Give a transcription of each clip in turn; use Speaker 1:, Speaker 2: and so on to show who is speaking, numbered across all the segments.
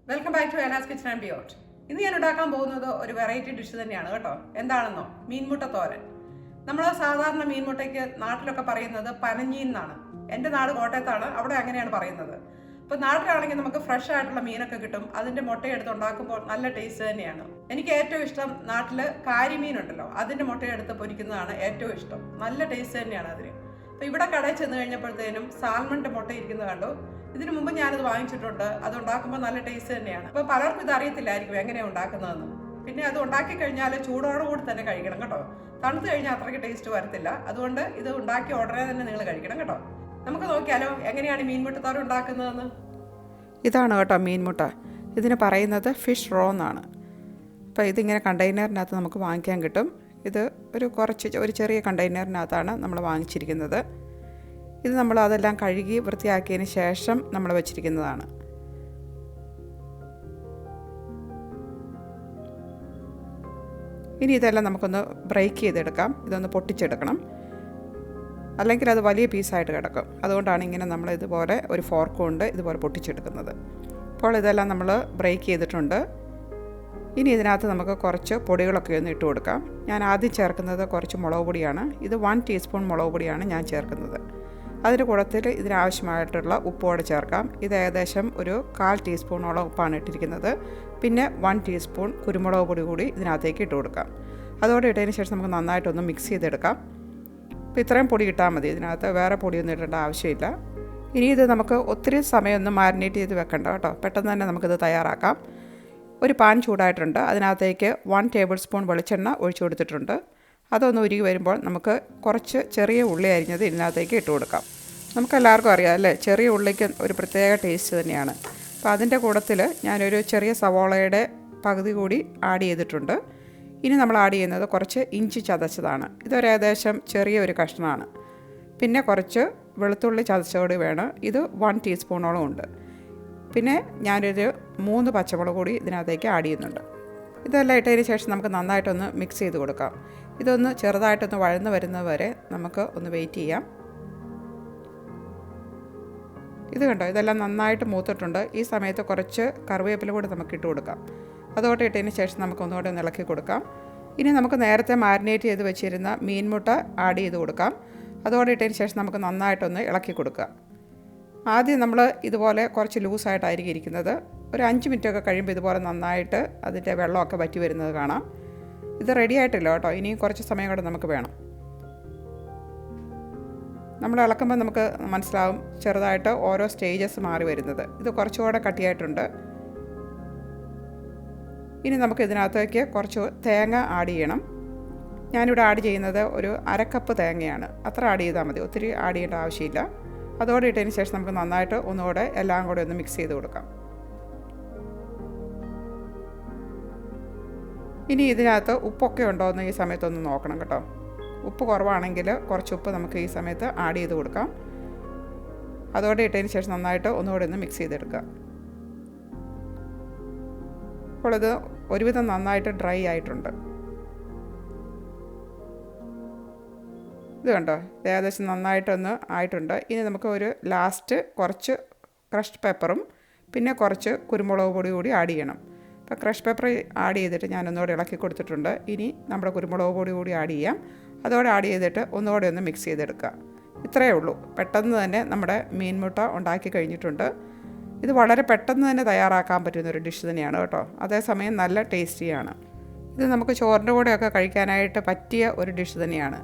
Speaker 1: Welcome back to Ena's kitchen and beyond. ഇന്ന് ഞാൻ ഉണ്ടാക്കാൻ പോകുന്നത് ഒരു വെറൈറ്റി ഡിഷ് തന്നെയാണ് കേട്ടോ. എന്താണെന്നോ? മീൻമുട്ട തോരൻ. നമ്മൾ സാധാരണ മീൻമുട്ടയ്ക്ക് നാട്ടിലൊക്കെ പറയുന്നത് പനഞ്ഞി എന്നാണ്. എൻ്റെ നാട് കോട്ടയത്താണ്, അവിടെ അങ്ങനെയാണ് പറയുന്നത്. അപ്പോൾ നാട്ടിലാണെങ്കിൽ നമുക്ക് ഫ്രഷ് ആയിട്ടുള്ള മീനൊക്കെ കിട്ടും. അതിൻ്റെ മുട്ടയെടുത്ത് ഉണ്ടാക്കുമ്പോൾ നല്ല ടേസ്റ്റ് തന്നെയാണ്. എനിക്ക് ഏറ്റവും ഇഷ്ടം നാട്ടിൽ കാരിമീനുണ്ടല്ലോ, അതിൻ്റെ മുട്ടയെടുത്ത് പൊരിക്കുന്നതാണ് ഏറ്റവും ഇഷ്ടം. നല്ല ടേസ്റ്റ് തന്നെയാണ് അതിന്. അപ്പോൾ ഇവിടെ കടയിൽ ചെന്ന് കഴിഞ്ഞപ്പോഴത്തേനും സാൽമണിൻ്റെ മുട്ട ഇരിക്കുന്നത് കണ്ടു. ഇതിനു മുമ്പ് ഞാനത് വാങ്ങിച്ചിട്ടുണ്ട്. അത് ഉണ്ടാക്കുമ്പോൾ നല്ല ടേസ്റ്റ് തന്നെയാണ്. അപ്പോൾ പലർക്കും ഇത് അറിയത്തില്ലായിരിക്കും എങ്ങനെയാണ് ഉണ്ടാക്കുന്നതെന്ന്. പിന്നെ അത് ഉണ്ടാക്കി കഴിഞ്ഞാൽ ചൂടോടുകൂടി തന്നെ കഴിക്കണം കേട്ടോ. തണുത്ത് കഴിഞ്ഞാൽ അത്രയ്ക്ക് ടേസ്റ്റ് വരത്തില്ല. അതുകൊണ്ട് ഇത് ഉണ്ടാക്കി ഉടനെ തന്നെ നിങ്ങൾ കഴിക്കണം കേട്ടോ. നമുക്ക് നോക്കിയാലോ എങ്ങനെയാണ് മീൻമുട്ട തോരൻ ഉണ്ടാക്കുന്നതെന്ന്.
Speaker 2: ഇതാണ് കേട്ടോ മീൻമുട്ട. ഇതിന് പറയുന്നത് ഫിഷ് റോ എന്നാണ്. അപ്പോൾ ഇതിങ്ങനെ കണ്ടെയ്നറിനകത്ത് നമുക്ക് വാങ്ങിക്കാൻ കിട്ടും. ഇത് ഒരു ചെറിയ കണ്ടെയ്നറിനകത്താണ് നമ്മൾ വാങ്ങിച്ചിരിക്കുന്നത്. ഇത് നമ്മൾ അതെല്ലാം കഴുകി വൃത്തിയാക്കിയതിന് ശേഷം നമ്മൾ വെച്ചിരിക്കുന്നതാണ്. ഇനി ഇതെല്ലാം നമുക്കൊന്ന് ബ്രേക്ക് ചെയ്തെടുക്കാം. ഇതൊന്ന് പൊട്ടിച്ചെടുക്കണം, അല്ലെങ്കിൽ അത് വലിയ പീസായിട്ട് കിടക്കും. അതുകൊണ്ടാണ് ഇങ്ങനെ നമ്മൾ ഇതുപോലെ ഒരു ഫോർക്ക് കൊണ്ട് ഇതുപോലെ പൊട്ടിച്ചെടുക്കുന്നത്. അപ്പോൾ ഇതെല്ലാം നമ്മൾ ബ്രേക്ക് ചെയ്തിട്ടുണ്ട്. ഇനി ഇതിനകത്ത് നമുക്ക് കുറച്ച് പൊടികളൊക്കെ ഒന്ന് ഇട്ട് കൊടുക്കാം. ഞാൻ ആദ്യം ചേർക്കുന്നത് കുറച്ച് മുളക് പൊടിയാണ്. ഇത് 1 ടീസ്പൂൺ മുളക് പൊടിയാണ് ഞാൻ ചേർക്കുന്നത്. അതിൻ്റെ കൂട്ടത്തിൽ ഇതിനാവശ്യമായിട്ടുള്ള ഉപ്പോടെ ചേർക്കാം. ഇത് ഏകദേശം ഒരു 1/4 ടീസ്പൂണോളം ഉപ്പാണ് ഇട്ടിരിക്കുന്നത്. പിന്നെ 1 ടീസ്പൂൺ കുരുമുളക് പൊടി കൂടി ഇതിനകത്തേക്ക് ഇട്ട് കൊടുക്കാം. അതോടെ ഇട്ടതിന് ശേഷം നമുക്ക് നന്നായിട്ടൊന്ന് മിക്സ് ചെയ്തെടുക്കാം. അപ്പോൾ ഇത്രയും പൊടി ഇട്ടാൽ മതി, ഇതിനകത്ത് വേറെ പൊടിയൊന്നും ഇടേണ്ട ആവശ്യമില്ല. ഇനി ഇത് നമുക്ക് ഒത്തിരി സമയമൊന്നും മാരിനേറ്റ് ചെയ്ത് വെക്കണ്ട കേട്ടോ. പെട്ടെന്ന് തന്നെ നമുക്കിത് തയ്യാറാക്കാം. ഒരു പാൻ ചൂടായിട്ടുണ്ട്. അതിനകത്തേക്ക് 1 ടേബിൾ സ്പൂൺ വെളിച്ചെണ്ണ ഒഴിച്ചു കൊടുത്തിട്ടുണ്ട്. അതൊന്ന് ഉരുകി വരുമ്പോൾ നമുക്ക് കുറച്ച് ചെറിയ ഉള്ളി അരിഞ്ഞത് ഇതിനകത്തേക്ക് ഇട്ട് കൊടുക്കാം. നമുക്കെല്ലാവർക്കും അറിയാം അല്ലേ, ചെറിയ ഉള്ളിക്ക് ഒരു പ്രത്യേക ടേസ്റ്റ് തന്നെയാണ്. അപ്പോൾ അതിൻ്റെ കൂട്ടത്തിൽ ഞാനൊരു ചെറിയ സവോളയുടെ പകുതി കൂടി ആഡ് ചെയ്തിട്ടുണ്ട്. ഇനി നമ്മൾ ആഡ് ചെയ്യുന്നത് കുറച്ച് ഇഞ്ചി ചതച്ചതാണ്. ഇതൊരു ഏകദേശം ചെറിയൊരു കഷ്ണമാണ്. പിന്നെ കുറച്ച് വെളുത്തുള്ളി ചതച്ചോടി വേണം. ഇത് 1 ടീസ്പൂണോളം ഉണ്ട്. പിന്നെ ഞാനൊരു 3 പച്ചമുളക് കൂടി ഇതിനകത്തേക്ക് ആഡ് ചെയ്യുന്നുണ്ട്. ഇതെല്ലാം ഇട്ടതിന് ശേഷം നമുക്ക് നന്നായിട്ടൊന്ന് മിക്സ് ചെയ്ത് കൊടുക്കാം. ഇതൊന്ന് ചെറുതായിട്ടൊന്ന് വഴന്ന് വരുന്നത് വരെ നമുക്ക് ഒന്ന് വെയിറ്റ് ചെയ്യാം. ഇത് കണ്ടോ, ഇതെല്ലാം നന്നായിട്ട് മൂത്തിട്ടുണ്ട്. ഈ സമയത്ത് കുറച്ച് കറിവേപ്പില കൂടി നമുക്ക് ഇട്ട് കൊടുക്കാം. അതോടെ ഇട്ടതിന് ശേഷം നമുക്ക് ഒന്നുകൂടെ ഒന്ന് ഇളക്കി കൊടുക്കാം. ഇനി നമുക്ക് നേരത്തെ മാരിനേറ്റ് ചെയ്ത് വെച്ചിരുന്ന മീൻമുട്ട ആഡ് ചെയ്ത് കൊടുക്കാം. അതോടെ ഇട്ടതിന് ശേഷം നമുക്ക് നന്നായിട്ടൊന്ന് ഇളക്കി കൊടുക്കുക. ആദ്യം നമ്മൾ ഇതുപോലെ കുറച്ച് ലൂസായിട്ടായിരിക്കും ഇരിക്കുന്നത്. ഒരു 5 മിനിറ്റൊക്കെ കഴിയുമ്പോൾ ഇതുപോലെ നന്നായിട്ട് അതിൻ്റെ വെള്ളമൊക്കെ വറ്റി വരുന്നത് കാണാം. ഇത് റെഡി ആയിട്ടില്ല കേട്ടോ, ഇനിയും കുറച്ച് സമയം കൂടെ നമുക്ക് വേണം. നമ്മൾ ഇളക്കുമ്പോൾ നമുക്ക് മനസ്സിലാവും ചെറുതായിട്ട് ഓരോ സ്റ്റേജസ് മാറി വരുന്നത്. ഇത് കുറച്ചുകൂടെ കട്ടിയായിട്ടുണ്ട്. ഇനി നമുക്ക് ഇതിനകത്തേക്ക് കുറച്ച് തേങ്ങ ആഡ് ചെയ്യണം. ഞാനിവിടെ ആഡ് ചെയ്യുന്നത് ഒരു 1/2 കപ്പ് തേങ്ങയാണ്. അത്ര ആഡ് ചെയ്താൽ മതി, ഒത്തിരി ആഡ് ചെയ്യേണ്ട ആവശ്യമില്ല. അതോടെ ഇട്ടതിന് ശേഷം നമുക്ക് നന്നായിട്ട് ഒന്നുകൂടെ എല്ലാം കൂടെ ഒന്ന് മിക്സ് ചെയ്ത് കൊടുക്കാം. ഇനി ഇതിനകത്ത് ഉപ്പൊക്കെ ഉണ്ടോ എന്ന് ഈ സമയത്തൊന്ന് നോക്കണം കേട്ടോ. ഉപ്പ് കുറവാണെങ്കിൽ കുറച്ച് ഉപ്പ് നമുക്ക് ഈ സമയത്ത് ആഡ് ചെയ്ത് കൊടുക്കാം. അതോടെ ഇട്ടതിന് ശേഷം നന്നായിട്ട് ഒന്നുകൂടെ ഒന്ന് മിക്സ് ചെയ്തെടുക്കുക. അപ്പോൾ ഇത് ഒരുവിധം നന്നായിട്ട് ഡ്രൈ ആയിട്ടുണ്ട്. ഇത് കണ്ടോ, ഏകദേശം നന്നായിട്ടൊന്ന് ആയിട്ടുണ്ട്. ഇനി നമുക്ക് ഒരു ലാസ്റ്റ് കുറച്ച് ക്രഷ്ഡ് പെപ്പറും പിന്നെ കുറച്ച് കുരുമുളക് പൊടി കൂടി ആഡ് ചെയ്യണം. അപ്പോൾ ക്രഷ് പെപ്പർ ആഡ് ചെയ്തിട്ട് ഞാനൊന്നുകൂടെ ഇളക്കി കൊടുത്തിട്ടുണ്ട്. ഇനി നമ്മുടെ കുരുമുളക് പൊടി കൂടി ആഡ് ചെയ്യാം. അതോടെ ആഡ് ചെയ്തിട്ട് ഒന്നുകൂടെ ഒന്ന് മിക്സ് ചെയ്തെടുക്കുക. ഇത്രയേ ഉള്ളൂ. പെട്ടെന്ന് തന്നെ നമ്മുടെ മീൻമുട്ട ഉണ്ടാക്കി കഴിഞ്ഞിട്ടുണ്ട്. ഇത് വളരെ പെട്ടെന്ന് തന്നെ തയ്യാറാക്കാൻ പറ്റുന്നൊരു ഡിഷ് തന്നെയാണ് കേട്ടോ. അതേസമയം നല്ല ടേസ്റ്റിയാണ്. ഇത് നമുക്ക് ചോറിൻ്റെ കൂടെയൊക്കെ കഴിക്കാനായിട്ട് പറ്റിയ ഒരു ഡിഷ് തന്നെയാണ്.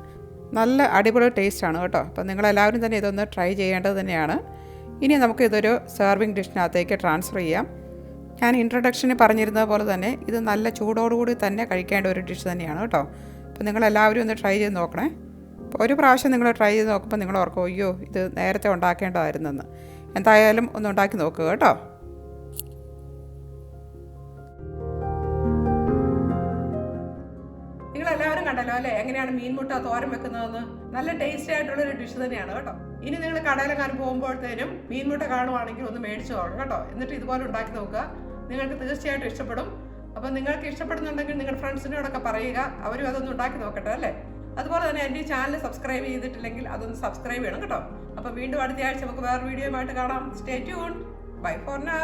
Speaker 2: നല്ല അടിപൊളി ടേസ്റ്റാണ് കേട്ടോ. അപ്പോൾ നിങ്ങളെല്ലാവരും തന്നെ ഇതൊന്ന് ട്രൈ ചെയ്യേണ്ടത് തന്നെയാണ്. ഇനി നമുക്കിതൊരു സെർവിങ് ഡിഷിനകത്തേക്ക് ട്രാൻസ്ഫർ ചെയ്യാം. ഞാൻ ഇൻട്രൊഡക്ഷനിൽ പറഞ്ഞിരുന്നത് പോലെ തന്നെ ഇത് നല്ല ചൂടോടുകൂടി തന്നെ കഴിക്കേണ്ട ഒരു ഡിഷ് തന്നെയാണ് കേട്ടോ. അപ്പോൾ നിങ്ങളെല്ലാവരും ഒന്ന് ട്രൈ ചെയ്ത് നോക്കണേ. അപ്പോൾ ഒരു പ്രാവശ്യം നിങ്ങൾ ട്രൈ ചെയ്ത് നോക്കുമ്പോൾ നിങ്ങൾ ഓർക്കും, അയ്യോ ഇത് നേരത്തെ ഉണ്ടാക്കേണ്ടതായിരുന്നെന്ന്. എന്തായാലും ഒന്ന് ഉണ്ടാക്കി നോക്കുക കേട്ടോ.
Speaker 1: നിങ്ങളെല്ലാവരും കണ്ടല്ലോ അല്ലേ എങ്ങനെയാണ് മീൻമുട്ട തോരൻ വെക്കുന്നതെന്ന്. നല്ല ടേസ്റ്റി ആയിട്ടുള്ളൊരു ഡിഷ് തന്നെയാണ് കേട്ടോ. ഇനി നിങ്ങൾ കടയിലെങ്ങാനും പോകുമ്പോഴത്തേനും മീൻമുട്ട കാണുവാണെങ്കിൽ ഒന്ന് മേടിച്ചു പോകണം കേട്ടോ. എന്നിട്ട് ഇതുപോലെ ഉണ്ടാക്കി നോക്കുക. നിങ്ങൾക്ക് തീർച്ചയായിട്ടും ഇഷ്ടപ്പെടും. അപ്പം നിങ്ങൾക്ക് ഇഷ്ടപ്പെടുന്നുണ്ടെങ്കിൽ നിങ്ങളുടെ ഫ്രണ്ട്സിനോടൊക്കെ പറയുക, അവരും അതൊന്ന് ഉണ്ടാക്കി നോക്കട്ടെ അല്ലേ. അതുപോലെ തന്നെ എൻ്റെ ഈ ചാനൽ സബ്സ്ക്രൈബ് ചെയ്തിട്ടില്ലെങ്കിൽ അതൊന്ന് സബ്സ്ക്രൈബ് ചെയ്യണം കേട്ടോ. അപ്പോൾ വീണ്ടും അടുത്ത ആഴ്ച നമുക്ക് വേറെ വീഡിയോയുമായിട്ട് കാണാം. Stay tuned. Bye for now.